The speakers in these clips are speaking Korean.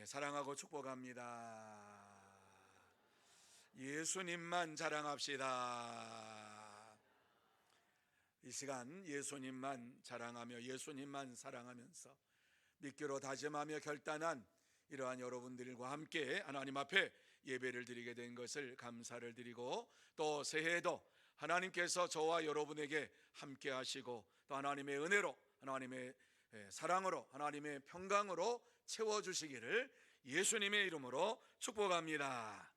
사랑하고 축복합니다. 예수님만 자랑합시다. 이 시간 예수님만 자랑하며 예수님만 사랑하면서 믿기로 다짐하며 결단한 이러한 여러분들과 함께 하나님 앞에 예배를 드리게 된 것을 감사를 드리고, 또 새해에도 하나님께서 저와 여러분에게 함께 하시고 또 하나님의 은혜로, 하나님의 사랑으로, 하나님의 평강으로 채워주시기를 예수님의 이름으로 축복합니다.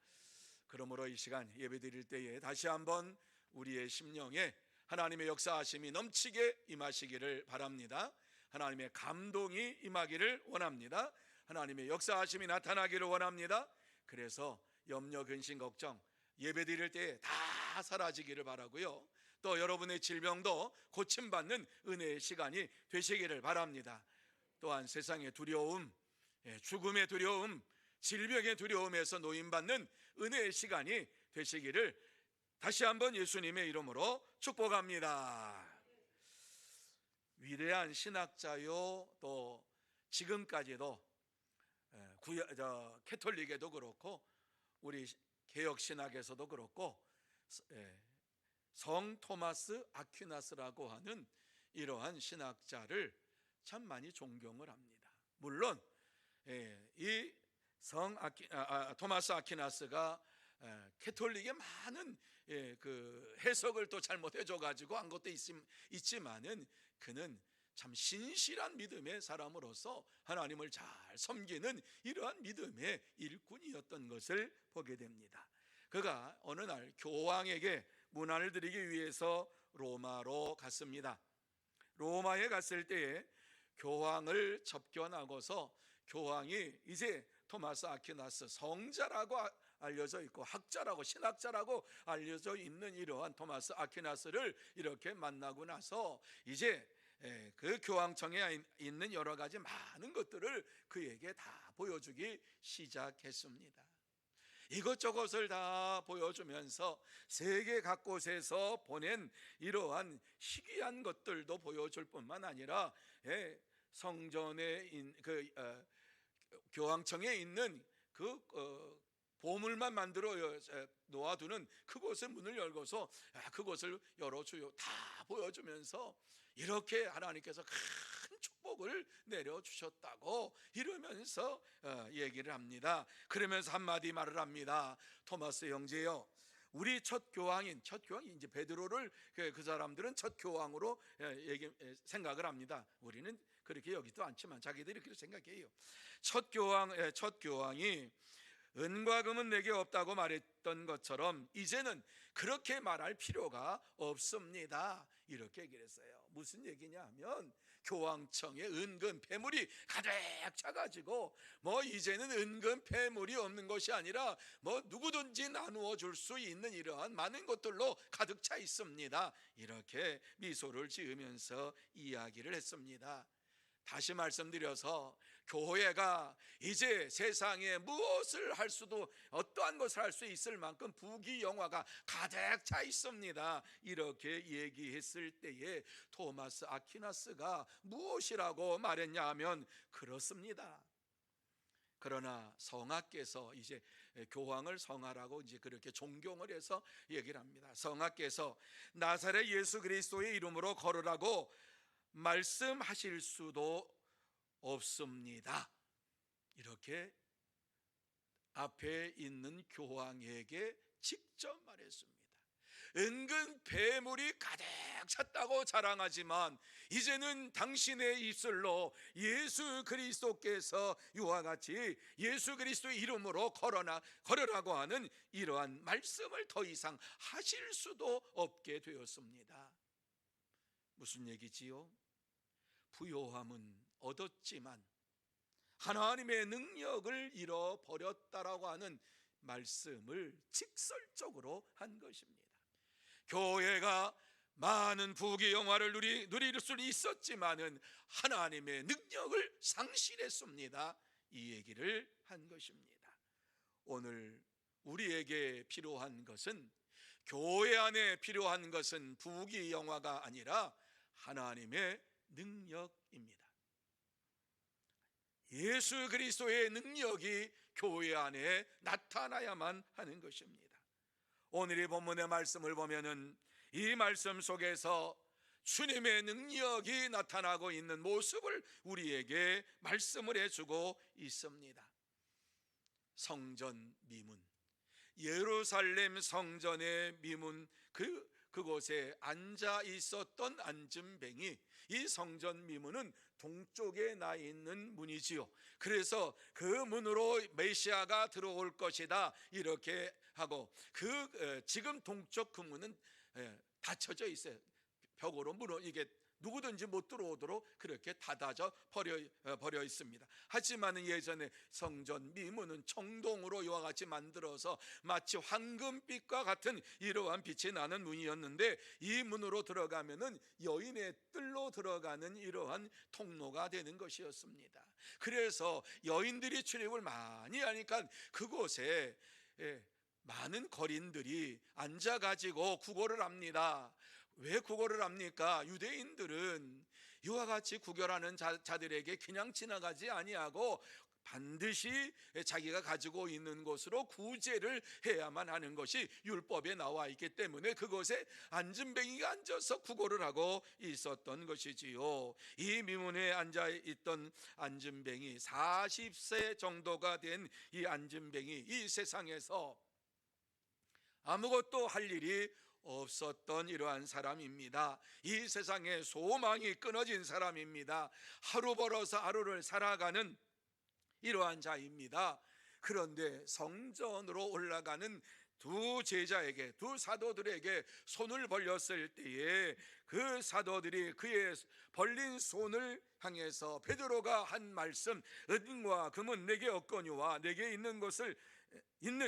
그러므로 이 시간 예배 드릴 때에 다시 한번 우리의 심령에 하나님의 역사하심이 넘치게 임하시기를 바랍니다. 하나님의 감동이 임하기를 원합니다. 하나님의 역사하심이 나타나기를 원합니다. 그래서 염려, 근심, 걱정 예배 드릴 때에 다 사라지기를 바라고요, 또 여러분의 질병도 고침받는 은혜의 시간이 되시기를 바랍니다. 또한 세상의 두려움, 죽음의 두려움, 질병의 두려움에서 노임받는 은혜의 시간이 되시기를 다시 한번 예수님의 이름으로 축복합니다. 위대한 신학자요, 또 지금까지도 캐톨릭에도 그렇고 우리 개혁신학에서도 그렇고 성 토마스 아퀴나스라고 하는 이러한 신학자를 참 많이 존경을 합니다. 물론 이 토마스 아퀴나스가 캐톨릭의 많은 그 해석을 또 잘못해줘 가지고 한 것도 있지만은 그는 참 신실한 믿음의 사람으로서 하나님을 잘 섬기는 이러한 믿음의 일꾼이었던 것을 보게 됩니다. 그가 어느 날 교황에게 문안을 드리기 위해서 로마로 갔습니다. 로마에 갔을 때에 교황을 접견하고서 교황이 이제 토마스 아퀴나스, 성자라고 알려져 있고 학자라고, 신학자라고 알려져 있는 이러한 토마스 아퀴나스를 이렇게 만나고 나서 이제 그 교황청에 있는 여러 가지 많은 것들을 그에게 다 보여주기 시작했습니다. 이것저것을 다 보여주면서 세계 각곳에서 보낸 이러한 희귀한 것들도 보여줄 뿐만 아니라 성전에 교황청에 있는 그 보물만 만들어 놓아두는 그곳의 문을 열고서 그곳을 열어주요 다 보여주면서 이렇게 하나님께서 큰 축복을 내려주셨다고 이러면서 얘기를 합니다. 그러면서 한마디 말을 합니다. 토마스 형제여, 우리 첫 교황이 이제 베드로를 그 사람들은 첫 교황으로 생각을 합니다. 우리는 그렇게 여기도 않지만 자기들이 그렇게 생각해요. 첫 교황이 은과 금은 내게 없다고 말했던 것처럼 이제는 그렇게 말할 필요가 없습니다. 이렇게 얘기를 했어요. 무슨 얘기냐 하면 교황청에 은금 폐물이 가득 차가지고 이제는 은금 폐물이 없는 것이 아니라 누구든지 나누어 줄 수 있는 이러한 많은 것들로 가득 차 있습니다. 이렇게 미소를 지으면서 이야기를 했습니다. 다시 말씀드려서 교회가 이제 세상에 무엇을 할 수도, 어떠한 것을 할 수 있을 만큼 부귀영화가 가득 차 있습니다. 이렇게 얘기했을 때에 토마스 아퀴나스가 무엇이라고 말했냐 하면 그렇습니다. 그러나 성하께서 이제 교황을 성하라고 이제 그렇게 존경을 해서 얘기를 합니다. 성하께서 나사렛 예수 그리스도의 이름으로 걸으라고 말씀하실 수도 없습니다. 이렇게 앞에 있는 교황에게 직접 말했습니다. 은근 폐물이 가득 찼다고 자랑하지만 이제는 당신의 입술로 예수 그리스도께서 이와 같이 예수 그리스도의 이름으로 걸으라고 하는 이러한 말씀을 더 이상 하실 수도 없게 되었습니다. 무슨 얘기지요? 부요함은 얻었지만 하나님의 능력을 잃어버렸다라고 하는 말씀을 직설적으로 한 것입니다. 교회가 많은 부귀영화를 누릴 수 있었지만은 하나님의 능력을 상실했습니다. 이 얘기를 한 것입니다. 오늘 우리에게 필요한 것은, 교회 안에 필요한 것은 부귀영화가 아니라 하나님의 능력입니다. 예수 그리스도의 능력이 교회 안에 나타나야만 하는 것입니다. 오늘 이 본문의 말씀을 보면은 이 말씀 속에서 주님의 능력이 나타나고 있는 모습을 우리에게 말씀을 해주고 있습니다. 성전 미문, 예루살렘 성전의 미문, 그곳에 앉아 있었던 앉은뱅이, 이 성전 미문은 동쪽에 나 있는 문이지요. 그래서 그 문으로 메시아가 들어올 것이다 이렇게 하고, 지금 동쪽 그 문은 닫혀져 있어요. 벽으로 문어 이게 누구든지 못 들어오도록 그렇게 닫아져 버려 있습니다. 하지만 예전에 성전 미문은 청동으로 이와 같이 만들어서 마치 황금빛과 같은 이러한 빛이 나는 문이었는데, 이 문으로 들어가면은 여인의 뜰로 들어가는 이러한 통로가 되는 것이었습니다. 그래서 여인들이 출입을 많이 하니까 그곳에 많은 거린들이 앉아가지고 구걸을 합니다. 왜 구걸을 합니까? 유대인들은 이와 같이 구걸하는 자들에게 그냥 지나가지 아니하고 반드시 자기가 가지고 있는 것으로 구제를 해야만 하는 것이 율법에 나와 있기 때문에 그곳에 앉은뱅이가 앉아서 구걸을 하고 있었던 것이지요. 이 미문에 앉아 있던 앉은뱅이, 40세 정도가 된 이 앉은뱅이, 이 세상에서 아무것도 할 일이 없었던 이러한 사람입니다. 이 세상에 소망이 끊어진 사람입니다. 하루 벌어서 하루를 살아가는 이러한 자입니다. 그런데 성전으로 올라가는 두 제자에게, 두 사도들에게 손을 벌렸을 때에 그 사도들이 그의 벌린 손을 향해서 베드로가 한 말씀, 은과 금은 내게 없거니와 내게 있는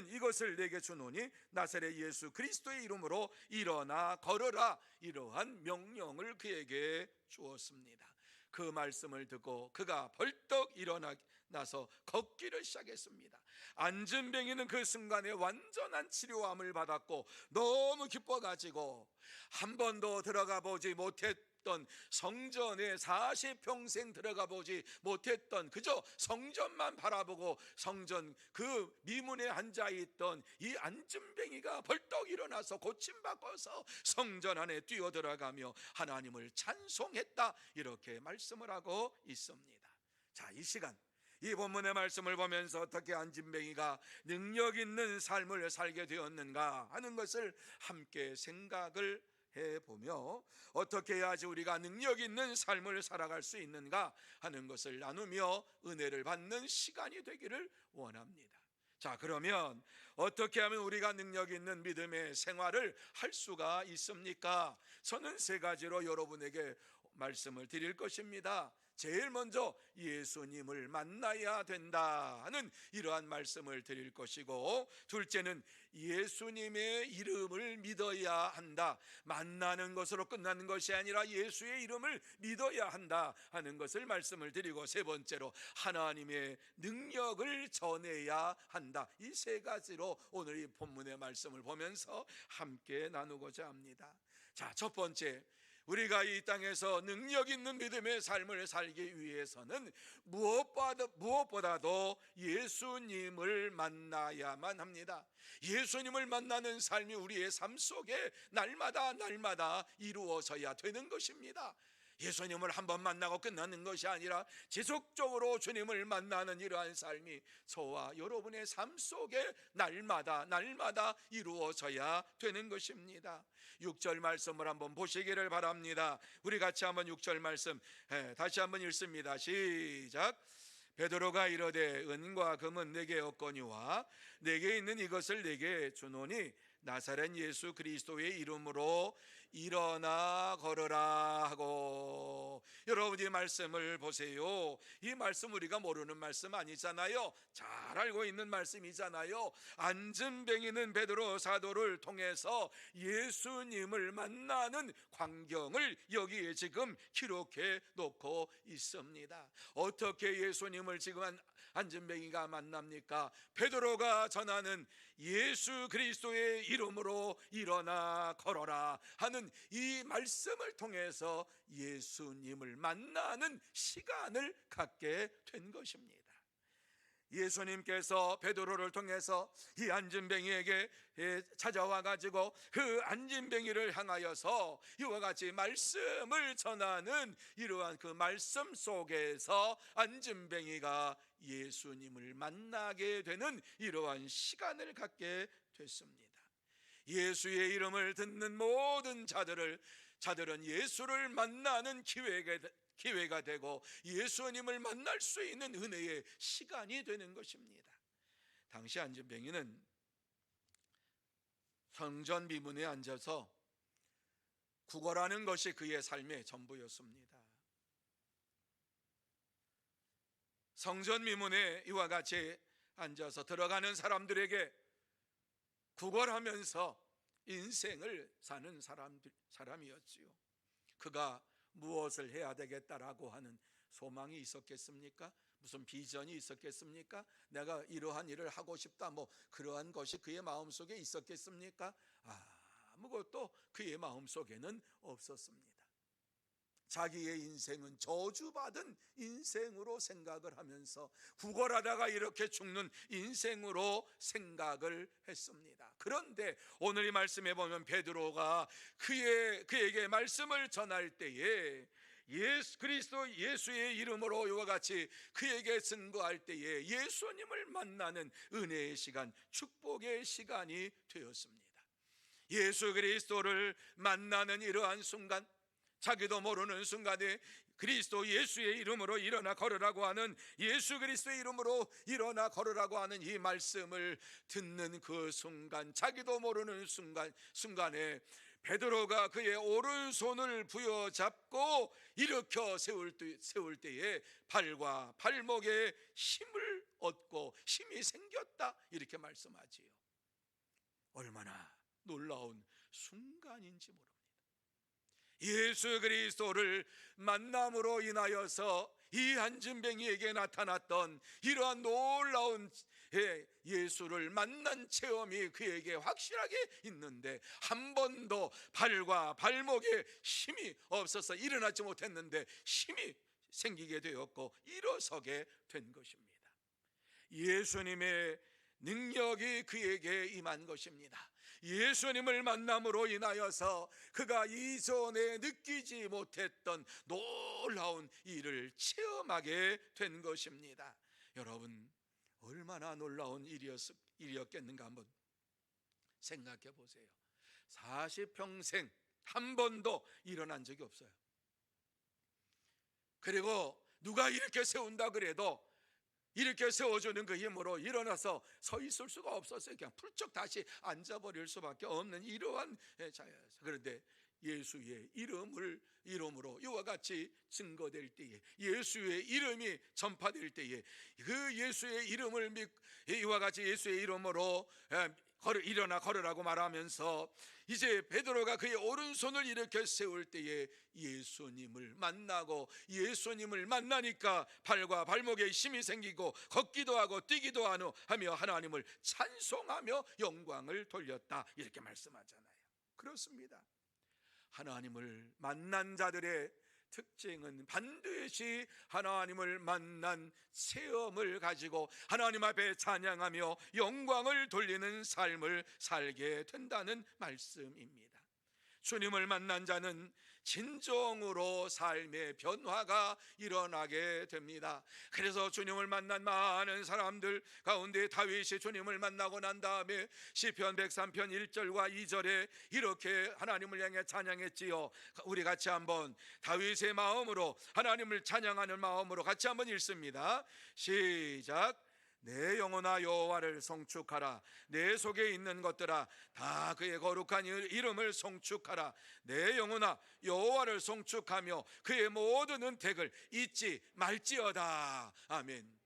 이것을 내게 주노니 나사렛 예수 그리스도의 이름으로 일어나 걸어라, 이러한 명령을 그에게 주었습니다. 그 말씀을 듣고 그가 벌떡 일어나서 걷기를 시작했습니다. 앉은뱅이는 그 순간에 완전한 치료함을 받았고 너무 기뻐가지고 한 번도 들어가 보지 못했던 성전에 40평생 들어가 보지 못했던, 그저 성전만 바라보고 성전 그 미문에 앉아있던 이 앉은뱅이가 벌떡 일어나서 고침받고서 성전 안에 뛰어들어가며 하나님을 찬송했다, 이렇게 말씀을 하고 있습니다. 자, 이 시간 이 본문의 말씀을 보면서 어떻게 앉은뱅이가 능력 있는 삶을 살게 되었는가 하는 것을 함께 생각을 해보며, 어떻게 해야지 우리가 능력 있는 삶을 살아갈 수 있는가 하는 것을 나누며 은혜를 받는 시간이 되기를 원합니다. 자, 그러면 어떻게 하면 우리가 능력 있는 믿음의 생활을 할 수가 있습니까? 저는 세 가지로 여러분에게 말씀을 드릴 것입니다. 제일 먼저 예수님을 만나야 된다 하는 이러한 말씀을 드릴 것이고, 둘째는 예수님의 이름을 믿어야 한다. 만나는 것으로 끝나는 것이 아니라 예수의 이름을 믿어야 한다 하는 것을 말씀을 드리고, 세 번째로 하나님의 능력을 전해야 한다. 이 세 가지로 오늘 이 본문의 말씀을 보면서 함께 나누고자 합니다. 자, 첫 번째, 우리가 이 땅에서 능력 있는 믿음의 삶을 살기 위해서는 무엇보다도 예수님을 만나야만 합니다. 예수님을 만나는 삶이 우리의 삶 속에 날마다 이루어져야 되는 것입니다. 예수님을 한번 만나고 끝나는 것이 아니라 지속적으로 주님을 만나는 이러한 삶이 저와 여러분의 삶 속에 날마다 이루어져야 되는 것입니다. 6절 말씀을 한번 보시기를 바랍니다. 우리 같이 한번 6절 말씀 다시 한번 읽습니다. 시작. 베드로가 이르되 은과 금은 내게 없거니와 내게 있는 이것을 내게 주노니 나사렛 예수 그리스도의 이름으로 일어나 걸어라 하고. 여러분, 이 말씀을 보세요. 이 말씀 우리가 모르는 말씀 아니잖아요. 잘 알고 있는 말씀이잖아요. 앉은뱅이는 베드로 사도를 통해서 예수님을 만나는 광경을 여기에 지금 기록해 놓고 있습니다. 어떻게 예수님을 지금 앉은뱅이가 만납니까? 베드로가 전하는 예수 그리스도의 이름으로 일어나 걸어라 하는 이 말씀을 통해서 예수님을 만나는 시간을 갖게 된 것입니다. 예수님께서 베드로를 통해서 이 안진뱅이에게 찾아와 가지고 그 안진뱅이를 향하여서 이와 같이 말씀을 전하는 이러한 그 말씀 속에서 안진뱅이가 예수님을 만나게 되는 이러한 시간을 갖게 됐습니다. 예수의 이름을 듣는 모든 자들은 예수를 만나는 기회가 되고 예수님을 만날 수 있는 은혜의 시간이 되는 것입니다. 당시 안진뱅이는 성전 미문에 앉아서 구걸하는 것이 그의 삶의 전부였습니다. 성전 미문에 이와 같이 앉아서 들어가는 사람들에게 구걸하면서 인생을 사는 사람이었지요. 그가 무엇을 해야 되겠다라고 하는 소망이 있었겠습니까? 무슨 비전이 있었겠습니까? 내가 이러한 일을 하고 싶다, 그러한 것이 그의 마음속에 있었겠습니까? 아무것도 그의 마음속에는 없었습니다. 자기의 인생은 저주받은 인생으로 생각을 하면서 구걸하다가 이렇게 죽는 인생으로 생각을 했습니다. 그런데 오늘 이 말씀에 보면 베드로가 그에게 말씀을 전할 때에 예수 그리스도 예수의 이름으로 이와 같이 그에게 증거할 때에 예수님을 만나는 은혜의 시간, 축복의 시간이 되었습니다. 예수 그리스도를 만나는 이러한 순간, 자기도 모르는 순간에 그리스도 예수의 이름으로 일어나 걸으라고 하는, 예수 그리스도의 이름으로 일어나 걸으라고 하는 이 말씀을 듣는 그 순간, 자기도 모르는 순간에 베드로가 그의 오른손을 부여잡고 일으켜 세울 때에 발과 발목에 힘을 얻고 힘이 생겼다, 이렇게 말씀하지요. 얼마나 놀라운 순간인지 모릅니다. 예수 그리스도를 만남으로 인하여서 이 안진뱅이에게 나타났던 이러한 놀라운 예수를 만난 체험이 그에게 확실하게 있는데, 한 번도 발과 발목에 힘이 없어서 일어나지 못했는데 힘이 생기게 되었고 일어서게 된 것입니다. 예수님의 능력이 그에게 임한 것입니다. 예수님을 만남으로 인하여서 그가 이전에 느끼지 못했던 놀라운 일을 체험하게 된 것입니다. 여러분, 얼마나 놀라운 일이었겠는가 한번 생각해 보세요. 40평생 한 번도 일어난 적이 없어요. 그리고 누가 이렇게 세운다 그래도 이렇게 세워주는 그 힘으로 일어나서 서 있을 수가 없었어요. 그냥 풀쩍 다시 앉아버릴 수밖에 없는 이러한 자였어요. 그런데 예수의 이름으로 이와 같이 증거될 때에, 예수의 이름이 전파될 때에 그 예수의 이름을 이와 같이 예수의 이름으로 일어나 걸으라고 말하면서 이제 베드로가 그의 오른손을 일으켜 세울 때에 예수님을 만나고, 예수님을 만나니까 발과 발목에 힘이 생기고 걷기도 하고 뛰기도 하며 하나님을 찬송하며 영광을 돌렸다, 이렇게 말씀하잖아요. 그렇습니다. 하나님을 만난 자들의 특징은 반드시 하나님을 만난 체험을 가지고 하나님 앞에 찬양하며 영광을 돌리는 삶을 살게 된다는 말씀입니다. 주님을 만난 자는 진정으로 삶의 변화가 일어나게 됩니다. 그래서 주님을 만난 많은 사람들 가운데 다윗이 주님을 만나고 난 다음에 시편 103편 1절과 2절에 이렇게 하나님을 향해 찬양했지요. 우리 같이 한번 다윗의 마음으로 하나님을 찬양하는 마음으로 같이 한번 읽습니다. 시작. 내 영혼아 여호와를 송축하라. 내 속에 있는 것들아 다 그의 거룩한 이름을 송축하라. 내 영혼아 여호와를 송축하며 그의 모든 은택을 잊지 말지어다. 아멘.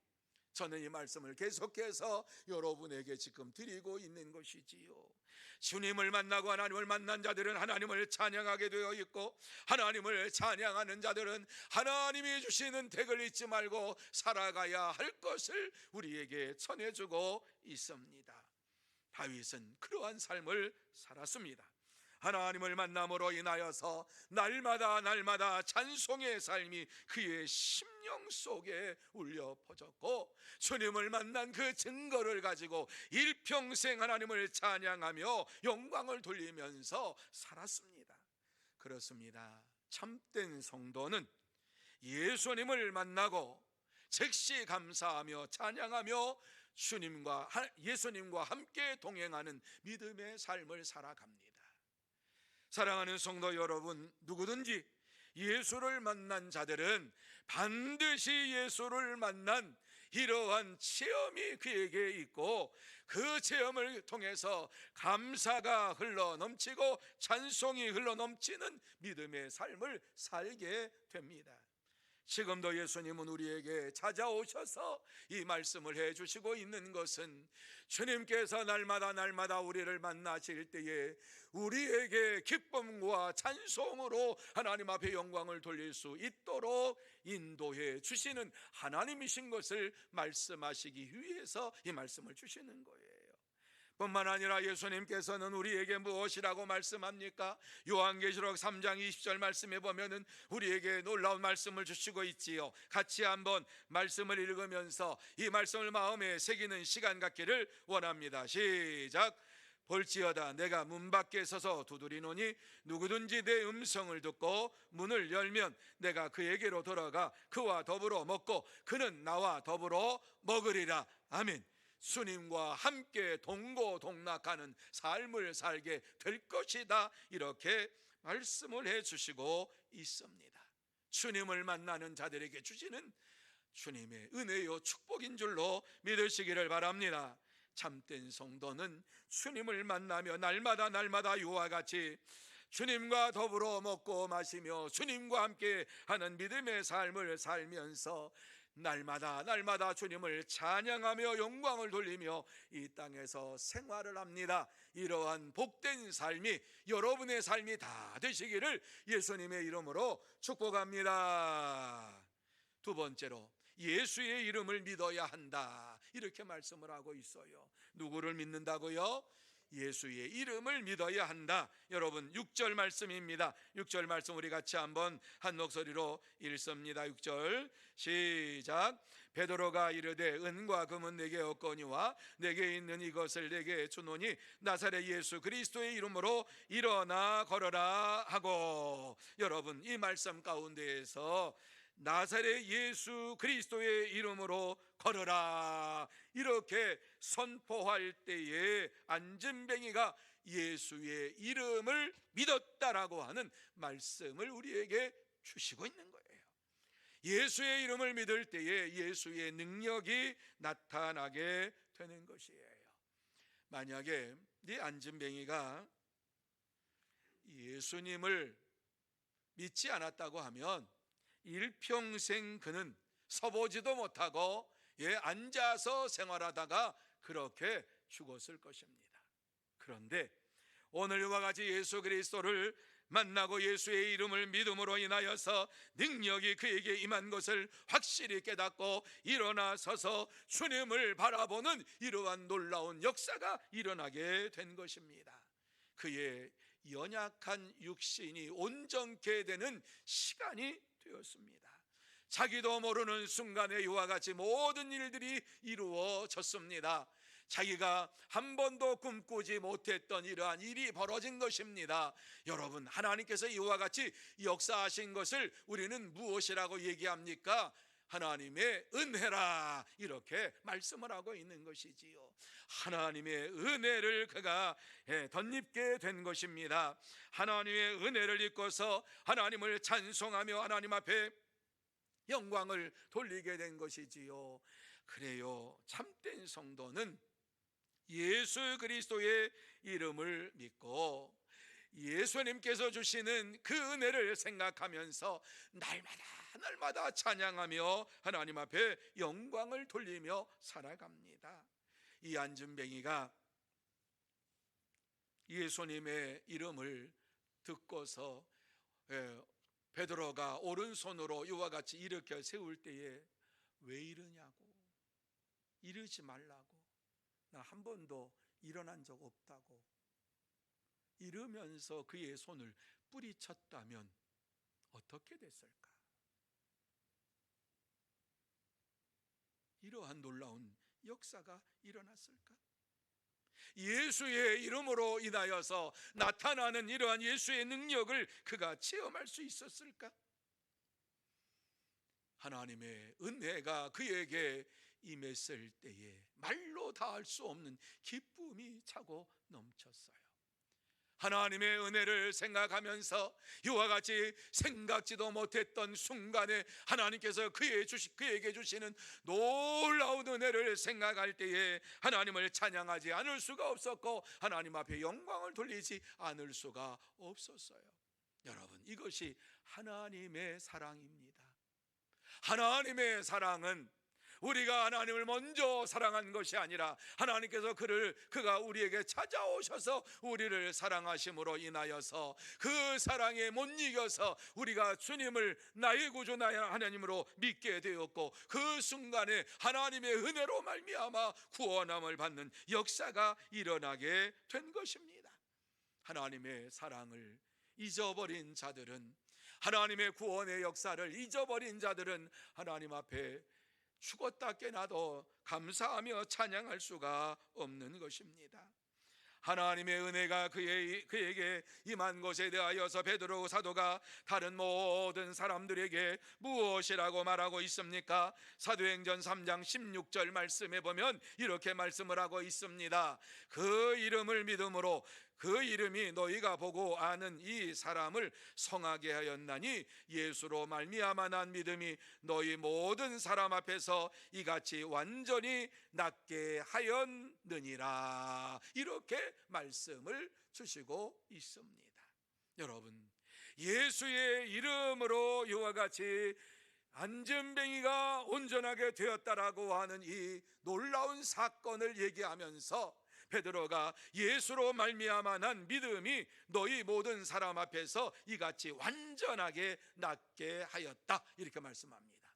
저는 이 말씀을 계속해서 여러분에게 지금 드리고 있는 것이지요. 주님을 만나고 하나님을 만난 자들은 하나님을 찬양하게 되어 있고, 하나님을 찬양하는 자들은 하나님이 주시는 덕을 잊지 말고 살아가야 할 것을 우리에게 전해주고 있습니다. 다윗은 그러한 삶을 살았습니다. 하나님을 만남으로 인하여서 날마다 찬송의 삶이 그의 심령 속에 울려 퍼졌고, 주님을 만난 그 증거를 가지고 일평생 하나님을 찬양하며 영광을 돌리면서 살았습니다. 그렇습니다. 참된 성도는 예수님을 만나고 즉시 감사하며 찬양하며 예수님과 함께 동행하는 믿음의 삶을 살아갑니다. 사랑하는 성도 여러분, 누구든지 예수를 만난 자들은 반드시 예수를 만난 이러한 체험이 그에게 있고, 그 체험을 통해서 감사가 흘러넘치고 찬송이 흘러넘치는 믿음의 삶을 살게 됩니다. 지금도 예수님은 우리에게 찾아오셔서 이 말씀을 해주시고 있는 것은, 주님께서 날마다 우리를 만나실 때에 우리에게 기쁨과 찬송으로 하나님 앞에 영광을 돌릴 수 있도록 인도해 주시는 하나님이신 것을 말씀하시기 위해서 이 말씀을 주시는 거예요. 뿐만 아니라 예수님께서는 우리에게 무엇이라고 말씀합니까? 요한계시록 3장 20절 말씀에 보면은 우리에게 놀라운 말씀을 주시고 있지요. 같이 한번 말씀을 읽으면서 이 말씀을 마음에 새기는 시간 갖기를 원합니다. 시작. 볼지어다 내가 문 밖에 서서 두드리노니 누구든지 내 음성을 듣고 문을 열면 내가 그에게로 돌아가 그와 더불어 먹고 그는 나와 더불어 먹으리라. 아멘. 주님과 함께 동고동락하는 삶을 살게 될 것이다, 이렇게 말씀을 해주시고 있습니다. 주님을 만나는 자들에게 주시는 주님의 은혜요 축복인 줄로 믿으시기를 바랍니다. 참된 성도는 주님을 만나며 날마다 이와 같이 주님과 더불어 먹고 마시며 주님과 함께 하는 믿음의 삶을 살면서 날마다 주님을 찬양하며 영광을 돌리며 이 땅에서 생활을 합니다. 이러한 복된 삶이 여러분의 삶이 다 되시기를 예수님의 이름으로 축복합니다. 두 번째로, 예수의 이름을 믿어야 한다, 이렇게 말씀을 하고 있어요. 누구를 믿는다고요? 예수의 이름을 믿어야 한다. 여러분 6절 말씀입니다. 6절 말씀 우리 같이 한번 한 목소리로 읽습니다. 6절 시작. 베드로가 이르되 은과 금은 내게 없거니와 내게 있는 이것을 내게 주노니 나사렛 예수 그리스도의 이름으로 일어나 걸어라 하고, 여러분 이 말씀 가운데에서 나사렛 예수 그리스도의 이름으로 걸어라 이렇게 선포할 때에 안진뱅이가 예수의 이름을 믿었다라고 하는 말씀을 우리에게 주시고 있는 거예요. 예수의 이름을 믿을 때에 예수의 능력이 나타나게 되는 것이에요. 만약에 이 안진뱅이가 예수님을 믿지 않았다고 하면 일평생 그는 서보지도 못하고 앉아서 생활하다가 그렇게 죽었을 것입니다. 그런데 오늘 이와 같이 예수 그리스도를 만나고 예수의 이름을 믿음으로 인하여서 능력이 그에게 임한 것을 확실히 깨닫고 일어나서서 주님을 바라보는 이러한 놀라운 역사가 일어나게 된 것입니다. 그의 연약한 육신이 온전케 되는 시간이 되었습니다. 자기도 모르는 순간에 이와 같이 모든 일들이 이루어졌습니다. 자기가 한 번도 꿈꾸지 못했던 이러한 일이 벌어진 것입니다. 여러분, 하나님께서 이와 같이 역사하신 것을 우리는 무엇이라고 얘기합니까? 하나님의 은혜라, 이렇게 말씀을 하고 있는 것이지요. 하나님의 은혜를 그가 덧입게 된 것입니다. 하나님의 은혜를 입고서 하나님을 찬송하며 하나님 앞에 영광을 돌리게 된 것이지요. 그래요, 참된 성도는 예수 그리스도의 이름을 믿고 예수님께서 주시는 그 은혜를 생각하면서 날마다 찬양하며 하나님 앞에 영광을 돌리며 살아갑니다. 이 안진뱅이가 예수님의 이름을 듣고서 베드로가 오른손으로 이와 같이 일으켜 세울 때에 왜 이러냐고, 이러지 말라고, 나 한 번도 일어난 적 없다고, 이르면서 그의 손을 뿌리쳤다면 어떻게 됐을까? 이러한 놀라운 역사가 일어났을까? 예수의 이름으로 인하여서 나타나는 이러한 예수의 능력을 그가 체험할 수 있었을까? 하나님의 은혜가 그에게 임했을 때에 말로 다할 수 없는 기쁨이 차고 넘쳤어요. 하나님의 은혜를 생각하면서 이와 같이 생각지도 못했던 순간에 하나님께서 그에게 주시는 놀라운 은혜를 생각할 때에 하나님을 찬양하지 않을 수가 없었고 하나님 앞에 영광을 돌리지 않을 수가 없었어요. 여러분, 이것이 하나님의 사랑입니다. 하나님의 사랑은 우리가 하나님을 먼저 사랑한 것이 아니라 하나님께서 그가 우리에게 찾아오셔서 우리를 사랑하심으로 인하여서 그 사랑에 못 이겨서 우리가 주님을 나의 구주 나의 하나님으로 믿게 되었고 그 순간에 하나님의 은혜로 말미암아 구원함을 받는 역사가 일어나게 된 것입니다. 하나님의 사랑을 잊어버린 자들은, 하나님의 구원의 역사를 잊어버린 자들은 하나님 앞에 죽었다 깨나도 감사하며 찬양할 수가 없는 것입니다. 하나님의 은혜가 그에게 임한 것에 대하여서 베드로 사도가 다른 모든 사람들에게 무엇이라고 말하고 있습니까? 사도행전 3장 16절 말씀에 보면 이렇게 말씀을 하고 있습니다. 그 이름을 믿음으로 그 이름이 너희가 보고 아는 이 사람을 성하게 하였나니 예수로 말미암아 난 믿음이 너희 모든 사람 앞에서 이같이 완전히 낫게 하였느니라. 이렇게 말씀을 주시고 있습니다. 여러분, 예수의 이름으로 이와 같이 안전뱅이가 온전하게 되었다라고 하는 이 놀라운 사건을 얘기하면서 베드로가 예수로 말미암아 난 믿음이 너희 모든 사람 앞에서 이같이 완전하게 낫게 하였다, 이렇게 말씀합니다.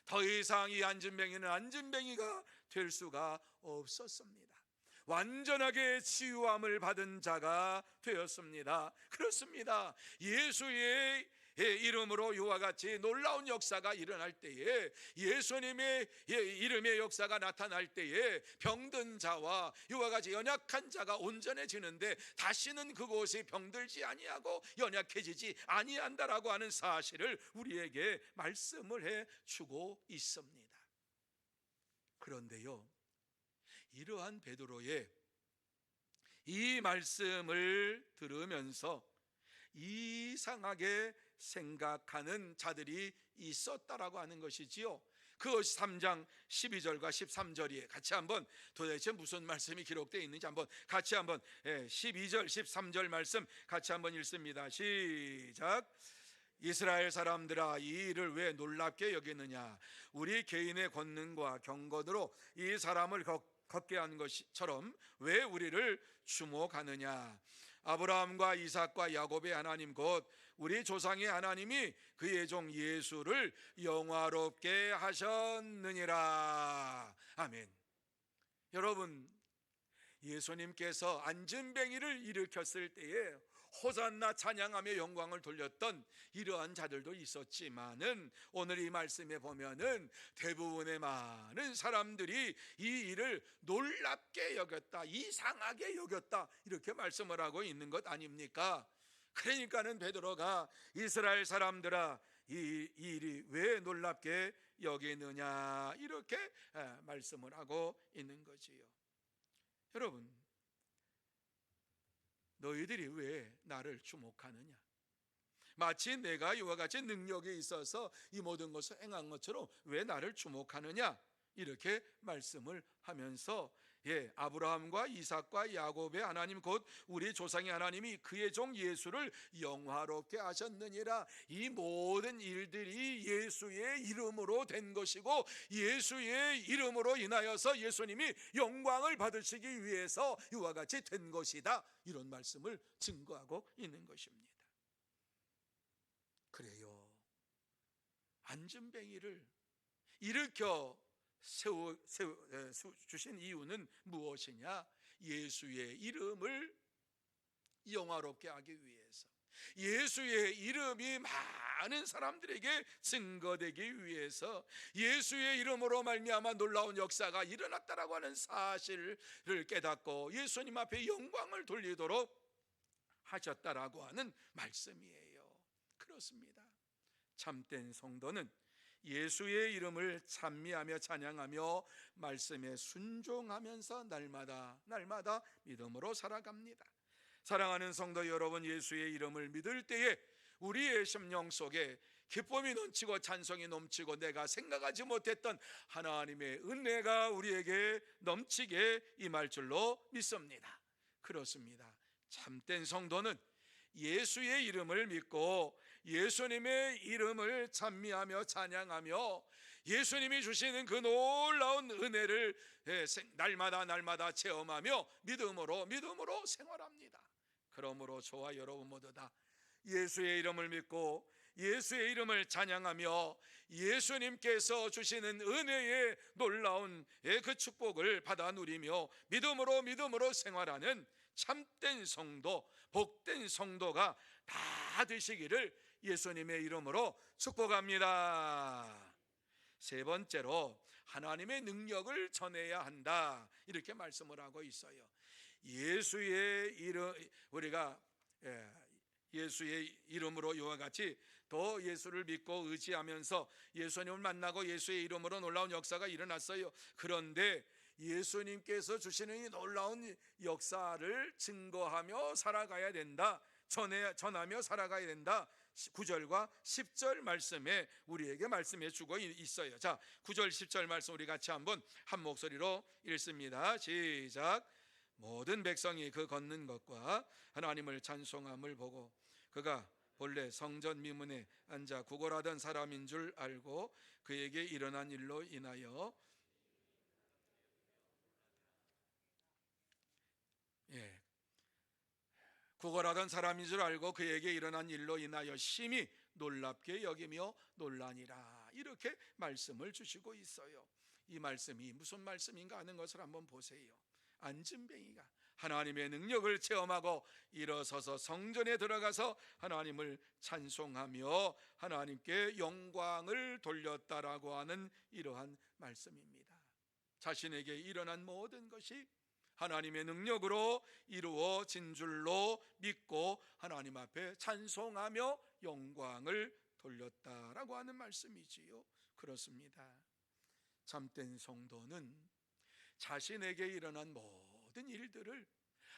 더 이상 이 안진뱅이는 안진뱅이가 될 수가 없었습니다. 완전하게 치유함을 받은 자가 되었습니다. 그렇습니다. 예수의 이름으로 이와 같이 놀라운 역사가 일어날 때에, 예수님의 이름의 역사가 나타날 때에 병든 자와 이와 같이 연약한 자가 온전해지는데 다시는 그곳이 병들지 아니하고 연약해지지 아니한다라고 하는 사실을 우리에게 말씀을 해 주고 있습니다. 그런데요, 이러한 베드로의 이 말씀을 들으면서 이상하게 생각하는 자들이 있었다라고 하는 것이지요. 그것이 3장 12절과 13절이에요. 같이 한번 도대체 무슨 말씀이 기록되어 있는지 한번 같이 한번 12절 13절 말씀 같이 한번 읽습니다. 시작. 이스라엘 사람들아, 이 일을 왜 놀랍게 여기느냐? 우리 개인의 권능과 경건으로 이 사람을 걷게 한 것처럼 왜 우리를 주목하느냐? 아브라함과 이삭과 야곱의 하나님 곧 우리 조상의 하나님이 그의 종 예수를 영화롭게 하셨느니라. 아멘. 여러분, 예수님께서 안진뱅이를 일으켰을 때에 호산나 찬양하며 영광을 돌렸던 이러한 자들도 있었지만은 오늘 이 말씀에 보면은 대부분의 많은 사람들이 이 일을 놀랍게 여겼다, 이상하게 여겼다, 이렇게 말씀을 하고 있는 것 아닙니까? 그러니까는 베드로가 이스라엘 사람들아, 이 일이 왜 놀랍게 여기느냐, 이렇게 말씀을 하고 있는 거지요. 여러분, 너희들이 왜 나를 주목하느냐? 마치 내가 이와 같이 능력이 있어서 이 모든 것을 행한 것처럼 왜 나를 주목하느냐? 이렇게 말씀을 하면서 아브라함과 이삭과 야곱의 하나님 곧 우리 조상의 하나님이 그의 종 예수를 영화롭게 하셨느니라. 이 모든 일들이 예수의 이름으로 된 것이고 예수의 이름으로 인하여서 예수님이 영광을 받으시기 위해서 이와 같이 된 것이다, 이런 말씀을 증거하고 있는 것입니다. 그래요, 안진뱅이를 일으켜 주신 이유는 무엇이냐? 예수의 이름을 영화롭게 하기 위해서, 예수의 이름이 많은 사람들에게 증거되기 위해서, 예수의 이름으로 말미암아 놀라운 역사가 일어났다라고 하는 사실을 깨닫고 예수님 앞에 영광을 돌리도록 하셨다라고 하는 말씀이에요. 그렇습니다. 참된 성도는 예수의 이름을 찬미하며 찬양하며 말씀에 순종하면서 날마다 믿음으로 살아갑니다. 사랑하는 성도 여러분, 예수의 이름을 믿을 때에 우리의 심령 속에 기쁨이 넘치고 찬송이 넘치고 내가 생각하지 못했던 하나님의 은혜가 우리에게 넘치게 임할 줄로 믿습니다. 그렇습니다. 참된 성도는 예수의 이름을 믿고 예수님의 이름을 찬미하며 찬양하며 예수님이 주시는 그 놀라운 은혜를 날마다 체험하며 믿음으로 생활합니다. 그러므로 저와 여러분 모두 다 예수의 이름을 믿고 예수의 이름을 찬양하며 예수님께서 주시는 은혜의 놀라운 그 축복을 받아 누리며 믿음으로 생활하는 참된 성도, 복된 성도가 다 되시기를 예수님의 이름으로 축복합니다. 세 번째로 하나님의 능력을 전해야 한다, 이렇게 말씀을 하고 있어요. 예수의 이름, 우리가 예수의 이름으로 이와 같이 더 예수를 믿고 의지하면서 예수님을 만나고 예수의 이름으로 놀라운 역사가 일어났어요. 그런데 예수님께서 주시는 이 놀라운 역사를 증거하며 살아가야 된다, 전하며 살아가야 된다. 9절과 10절 말씀에 우리에게 말씀해 주고 있어요. 자, 9절 10절 말씀 우리 같이 한번 한 목소리로 읽습니다. 시작. 모든 백성이 그 걷는 것과 하나님을 찬송함을 보고 그가 본래 성전 미문에 앉아 구걸하던 사람인 줄 알고 그에게 일어난 일로 인하여 구걸하던 사람인 줄 알고 그에게 일어난 일로 인하여 심히 놀랍게 여기며 놀라니라, 이렇게 말씀을 주시고 있어요. 이 말씀이 무슨 말씀인가 하는 것을 한번 보세요. 안진뱅이가 하나님의 능력을 체험하고 일어서서 성전에 들어가서 하나님을 찬송하며 하나님께 영광을 돌렸다라고 하는 이러한 말씀입니다. 자신에게 일어난 모든 것이 하나님의 능력으로 이루어진 줄로 믿고 하나님 앞에 찬송하며 영광을 돌렸다라고 하는 말씀이지요. 그렇습니다. 참된 성도는 자신에게 일어난 모든 일들을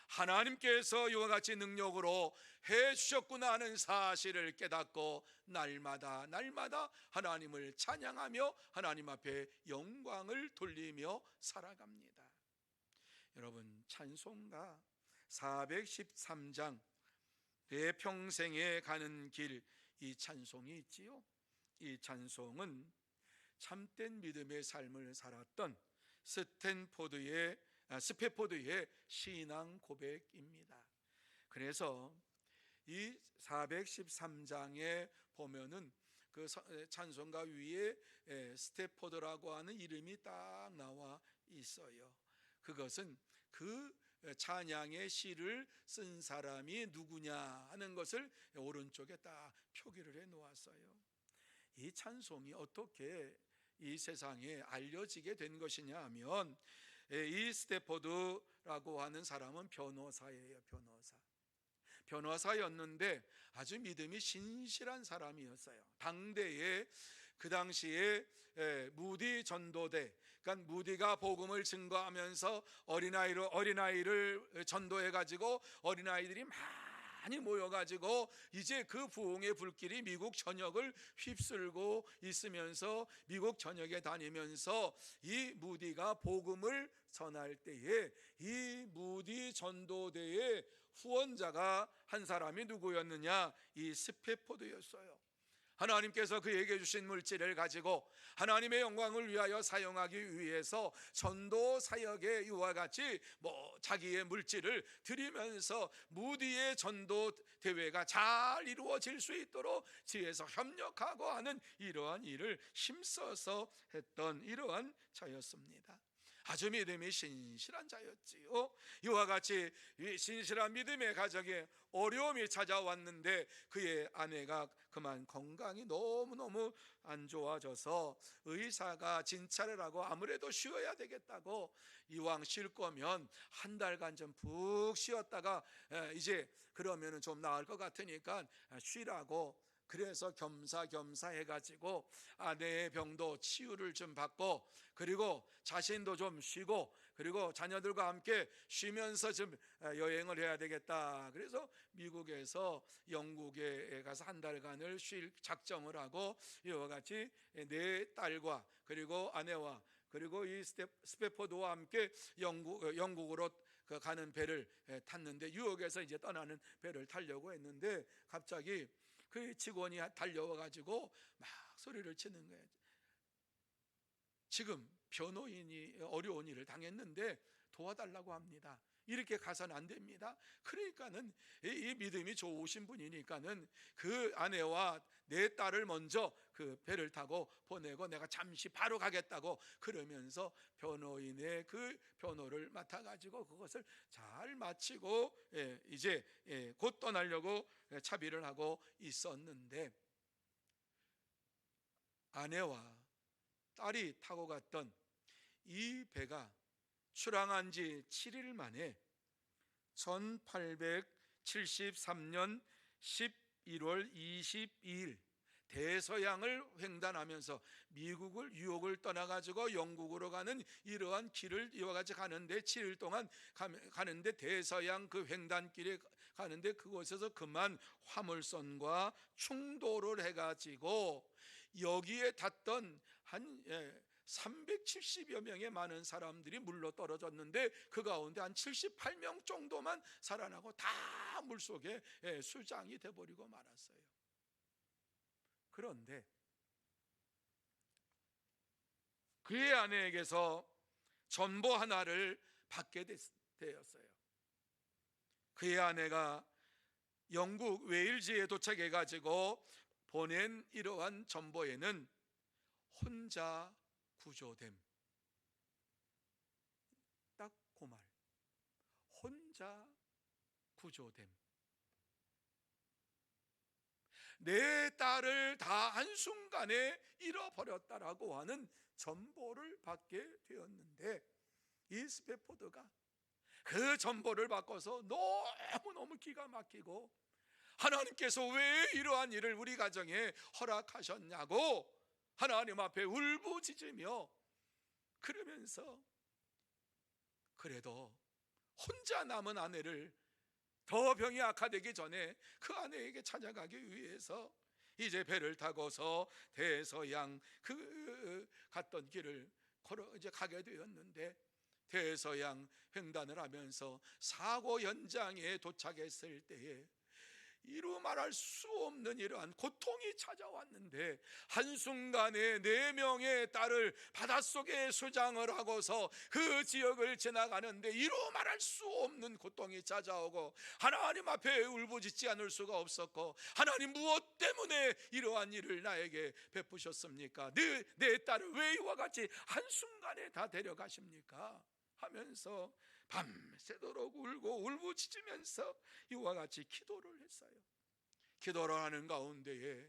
하나님께서 이와 같이 능력으로 해주셨구나 하는 사실을 깨닫고 날마다 하나님을 찬양하며 하나님 앞에 영광을 돌리며 살아갑니다. 여러분, 찬송가 413장 내 평생에 가는 길, 이 찬송이 있지요. 이 찬송은 참된 믿음의 삶을 살았던 스페포드의 신앙 고백입니다. 그래서 이 413장에 보면은 그 찬송가 위에 스테포드라고 하는 이름이 딱 나와 있어요. 그것은 그 찬양의 시를 쓴 사람이 누구냐 하는 것을 오른쪽에 딱 표기를 해 놓았어요. 이 찬송이 어떻게 이 세상에 알려지게 된 것이냐 하면, 이 스테포드라고 하는 사람은 변호사예요. 변호사였는데 아주 믿음이 신실한 사람이었어요. 당대에 그 당시에 무디 전도대, 그러니까 무디가 복음을 증거하면서 어린아이를 전도해 가지고 어린아이들이 많이 모여가지고 이제 그 부흥의 불길이 미국 전역을 휩쓸고 있으면서 미국 전역에 다니면서 이 무디가 복음을 전할 때에 이 무디 전도대의 후원자가 한 사람이 누구였느냐, 이 스페포드였어요. 하나님께서 그에게 주신 물질을 가지고 하나님의 영광을 위하여 사용하기 위해서 전도 사역에 이와 같이 자기의 물질을 드리면서 무디의 전도 대회가 잘 이루어질 수 있도록 지혜서 협력하고 하는 이러한 일을 힘써서 했던 이러한 자였습니다. 아주 믿음이 신실한 자였지요. 이와 같이 이 신실한 믿음의 가정에 어려움이 찾아왔는데 그의 아내가 그만 건강이 너무너무 안 좋아져서 의사가 진찰을 하고 아무래도 쉬어야 되겠다고, 이왕 쉴 거면 한 달간 좀 푹 쉬었다가 이제 그러면은 좀 나을 것 같으니까 쉬라고, 그래서 겸사겸사 해가지고 아내의 병도 치유를 좀 받고, 그리고 자신도 좀 쉬고, 그리고 자녀들과 함께 쉬면서 좀 여행을 해야 되겠다. 그래서 미국에서 영국에 가서 한 달간을 쉴 작정을 하고, 이와 같이 네 딸과 그리고 아내와 그리고 이 스페포드와 함께 영국으로 가는 배를 탔는데, 뉴욕에서 이제 떠나는 배를 타려고 했는데 갑자기 그 직원이 달려와 가지고 막 소리를 치는 거예요. 지금 변호인이 어려운 일을 당했는데 도와달라고 합니다. 이렇게 가서는 안 됩니다. 그러니까는 이 믿음이 좋으신 분이니까는 그 아내와 내 딸을 먼저 그 배를 타고 보내고 내가 잠시 바로 가겠다고 그러면서 변호인의 그 변호를 맡아가지고 그것을 잘 마치고 이제 곧 떠나려고 차비를 하고 있었는데, 아내와 딸이 타고 갔던 이 배가 출항한 지 7일 만에 1873년 11월 22일 대서양을 횡단하면서 미국을 뉴욕을 떠나가지고 영국으로 가는 이러한 길을 이와 같이 가는데 7일 동안 가는데 대서양 그 횡단길에 가는데 그곳에서 그만 화물선과 충돌을 해가지고 여기에 탔던 한 370여 명의 많은 사람들이 물로 떨어졌는데 그 가운데 한 78명 정도만 살아나고 다 물속에 수장이 돼버리고 말았어요. 그런데 그의 아내에게서 전보 하나를 받게 되었어요. 그의 아내가 영국 웨일즈에 도착해 가지고 보낸 이러한 전보에는 혼자 구조됨, 딱 그 말, 혼자 구조됨. 내 딸을 다 한순간에 잃어버렸다라고 하는 전보를 받게 되었는데, 이 스페포드가 그 전보를 받고서 너무너무 기가 막히고, 하나님께서 왜 이러한 일을 우리 가정에 허락하셨냐고 하나님 앞에 울부짖으며 그러면서, 그래도 혼자 남은 아내를 더 병이 악화되기 전에 그 아내에게 찾아가기 위해서 이제 배를 타고서 대서양 그 갔던 길을 걸어 이제 가게 되었는데, 대서양 횡단을 하면서 사고 현장에 도착했을 때에 이루 말할 수 없는 이러한 고통이 찾아왔는데, 한순간에 4명의 딸을 바닷속에 수장을 하고서 그 지역을 지나가는데 이루 말할 수 없는 고통이 찾아오고 하나님 앞에 울부짖지 않을 수가 없었고, 하나님 무엇 때문에 이러한 일을 나에게 베푸셨습니까? 내 딸을 왜 이와 같이 한순간에 다 데려가십니까? 하면서 밤새도록 울고 울부짖으면서 이와 같이 기도를 했어요. 기도를 하는 가운데에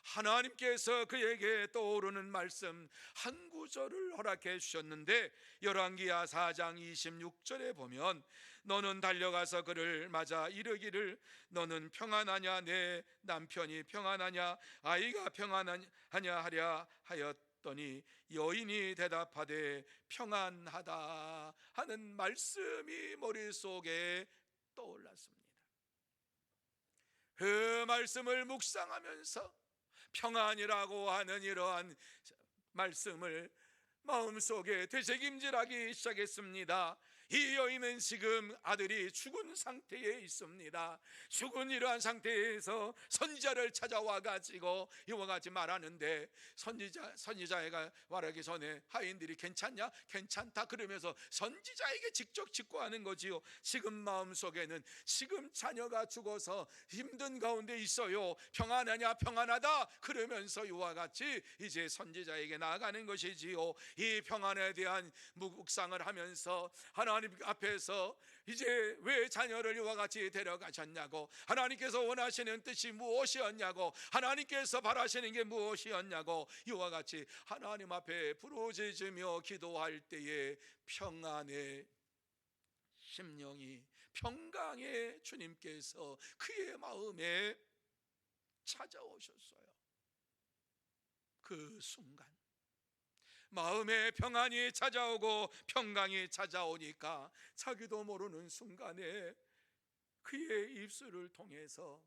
하나님께서 그에게 떠오르는 말씀 한 구절을 허락해 주셨는데, 열왕기하 4장 26절에 보면 너는 달려가서 그를 맞아 이르기를 너는 평안하냐, 내 남편이 평안하냐, 아이가 평안하냐 하랴 하였더니 여인이 대답하되 평안하다 하는 말씀이 머릿속에 떠올랐습니다. 그 말씀을 묵상하면서 평안이라고 하는 이러한 말씀을 마음속에 되새김질하기 시작했습니다. 이 여인은 지금 아들이 죽은 상태에 있습니다. 죽은 이러한 상태에서 선지자를 찾아와 가지고 이와 같이 말하는데, 선지자가 말하기 전에 하인들이 괜찮냐? 괜찮다 그러면서 선지자에게 직접 직구하는 거지요. 지금 마음속에는 지금 자녀가 죽어서 힘든 가운데 있어요. 평안하냐? 평안하다 그러면서 이와 같이 이제 선지자에게 나아가는 것이지요. 이 평안에 대한 묵상을 하면서 하나님 앞에서 이제 왜 자녀를 이와 같이 데려가셨냐고, 하나님께서 원하시는 뜻이 무엇이었냐고, 하나님께서 바라시는 게 무엇이었냐고 이와 같이 하나님 앞에 부르짖으며 기도할 때에 평안의 심령이, 평강의 주님께서 그의 마음에 찾아오셨어요. 그 순간 마음에 평안이 찾아오고 평강이 찾아오니까 자기도 모르는 순간에 그의 입술을 통해서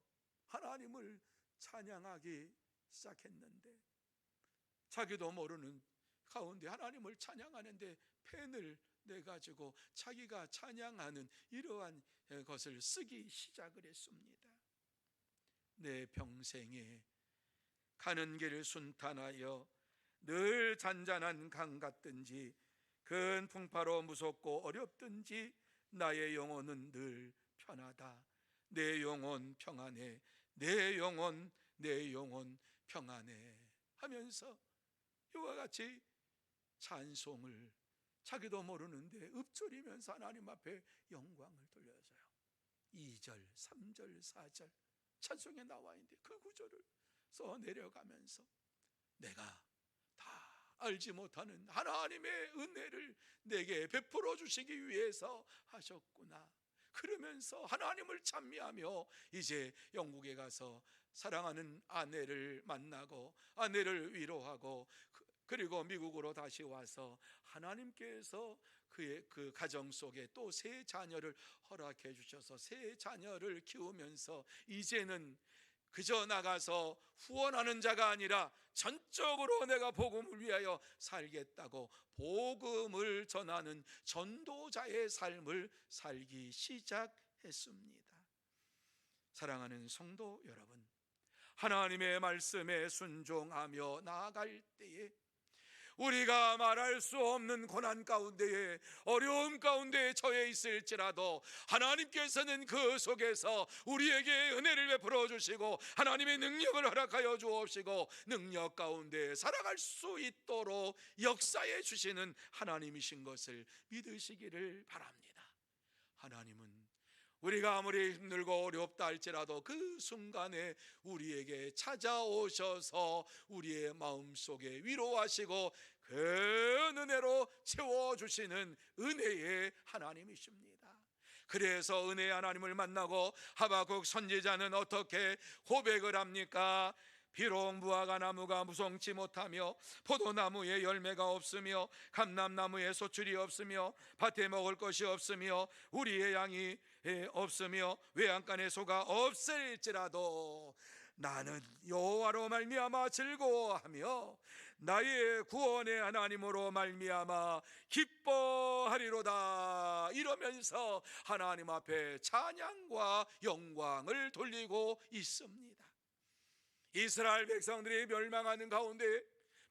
하나님을 찬양하기 시작했는데, 자기도 모르는 가운데 하나님을 찬양하는데 펜을 내가지고 자기가 찬양하는 이러한 것을 쓰기 시작을 했습니다. 내 평생에 가는 길 순탄하여 늘 잔잔한 강 같든지 큰 풍파로 무섭고 어렵든지 나의 영혼은 늘 편하다. 내 영혼 평안해. 내 영혼 평안해 하면서 이와 같이 찬송을 자기도 모르는데 읊조리면서 하나님 앞에 영광을 돌려서요. 2절, 3절, 4절 찬송에 나와 있는데 그 구절을 써 내려가면서 내가 다 알지 못하는 하나님의 은혜를 내게 베풀어 주시기 위해서 하셨구나 그러면서 하나님을 찬미하며 이제 영국에 가서 사랑하는 아내를 만나고 아내를 위로하고, 그리고 미국으로 다시 와서 하나님께서 그의 그 가정 속에 또 세 자녀를 허락해 주셔서 세 자녀를 키우면서 이제는 그저 나가서 후원하는 자가 아니라 전적으로 내가 복음을 위하여 살겠다고 복음을 전하는 전도자의 삶을 살기 시작했습니다. 사랑하는 성도 여러분, 하나님의 말씀에 순종하며 나아갈 때에 우리가 말할 수 없는 고난 가운데에 어려움 가운데에 처해 있을지라도 하나님께서는 그 속에서 우리에게 은혜를 베풀어 주시고 하나님의 능력을 허락하여 주옵시고 능력 가운데 살아갈 수 있도록 역사해 주시는 하나님이신 것을 믿으시기를 바랍니다. 하나님은 우리가 아무리 힘들고 어렵다 할지라도 그 순간에 우리에게 찾아오셔서 우리의 마음속에 위로하시고 그 은혜로 채워주시는 은혜의 하나님이십니다. 그래서 은혜의 하나님을 만나고 하박국 선지자는 어떻게 고백을 합니까? 비록 무화과 나무가 무성치 못하며 포도나무에 열매가 없으며 감람나무에 소출이 없으며 밭에 먹을 것이 없으며 우리의 양이 없으며 외양간에 소가 없을지라도 나는 여호와로 말미암아 즐거워하며 나의 구원의 하나님으로 말미암아 기뻐하리로다 이러면서 하나님 앞에 찬양과 영광을 돌리고 있습니다. 이스라엘 백성들이 멸망하는 가운데,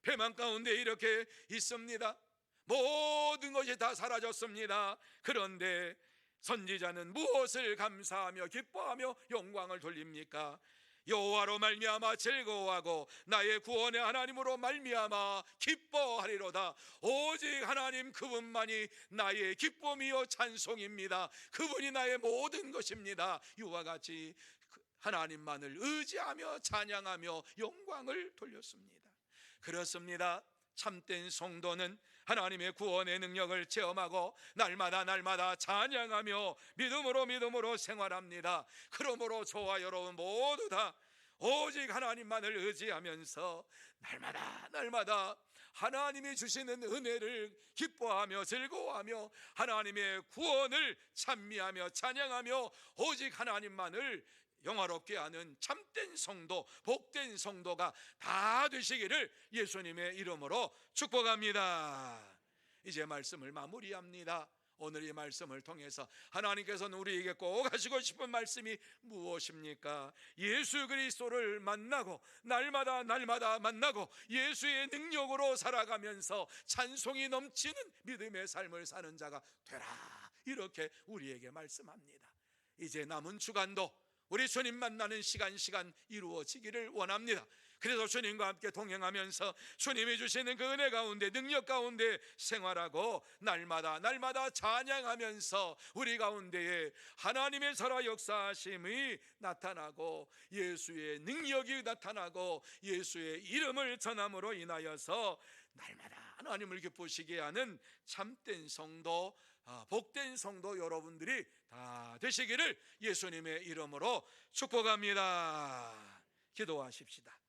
패망 가운데 이렇게 있습니다. 모든 것이 다 사라졌습니다. 그런데 선지자는 무엇을 감사하며 기뻐하며 영광을 돌립니까? 여호와로 말미암아 즐거워하고 나의 구원의 하나님으로 말미암아 기뻐하리로다. 오직 하나님 그분만이 나의 기쁨이요 찬송입니다. 그분이 나의 모든 것입니다. 이와 같이 하나님만을 의지하며 찬양하며 영광을 돌렸습니다. 그렇습니다. 참된 성도는 하나님의 구원의 능력을 체험하고 날마다 찬양하며 믿음으로 생활합니다. 그러므로 저와 여러분 모두 다 오직 하나님만을 의지하면서 날마다 하나님이 주시는 은혜를 기뻐하며 즐거워하며 하나님의 구원을 찬미하며 찬양하며 오직 하나님만을 영화롭게 하는 참된 성도, 복된 성도가 다 되시기를 예수님의 이름으로 축복합니다. 이제 말씀을 마무리합니다. 오늘 이 말씀을 통해서 하나님께서는 우리에게 꼭 하시고 싶은 말씀이 무엇입니까? 예수 그리스도를 만나고 날마다 만나고 예수의 능력으로 살아가면서 찬송이 넘치는 믿음의 삶을 사는 자가 되라, 이렇게 우리에게 말씀합니다. 이제 남은 주간도 우리 주님 만나는 시간 이루어지기를 원합니다. 그래서 주님과 함께 동행하면서 주님이 주시는 그 은혜 가운데, 능력 가운데 생활하고 날마다 찬양하면서 우리 가운데에 하나님의 살아 역사하심이 나타나고 예수의 능력이 나타나고 예수의 이름을 전함으로 인하여서 날마다 하나님을 기쁘시게 하는 참된 성도, 복된 성도 여러분들이 다 되시기를 예수님의 이름으로 축복합니다. 기도하십시다.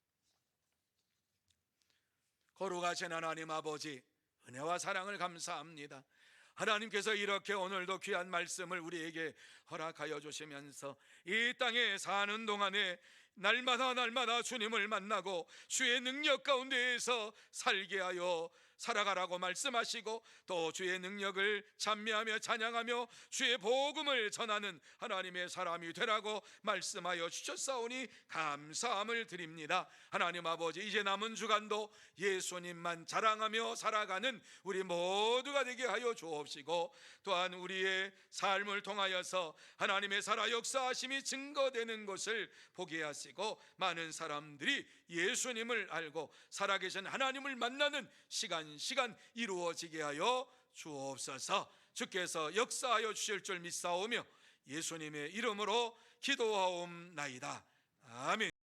거룩하신 하나님 아버지, 은혜와 사랑을 감사합니다. 하나님께서 이렇게 오늘도 귀한 말씀을 우리에게 허락하여 주시면서 이 땅에 사는 동안에 날마다 주님을 만나고 주의 능력 가운데에서 살게 하여 살아가라고 말씀하시고, 또 주의 능력을 찬미하며 찬양하며 주의 복음을 전하는 하나님의 사람이 되라고 말씀하여 주셨사오니 감사함을 드립니다. 하나님 아버지, 이제 남은 주간도 예수님만 자랑하며 살아가는 우리 모두가 되게 하여 주옵시고, 또한 우리의 삶을 통하여서 하나님의 살아 역사하심이 증거되는 것을 보게 하시고, 많은 사람들이 예수님을 알고 살아계신 하나님을 만나는 시간 이루어지게 하여 주옵소서. 주께서 역사하여 주실 줄 믿사오며 예수님의 이름으로 기도하옵나이다. 아멘.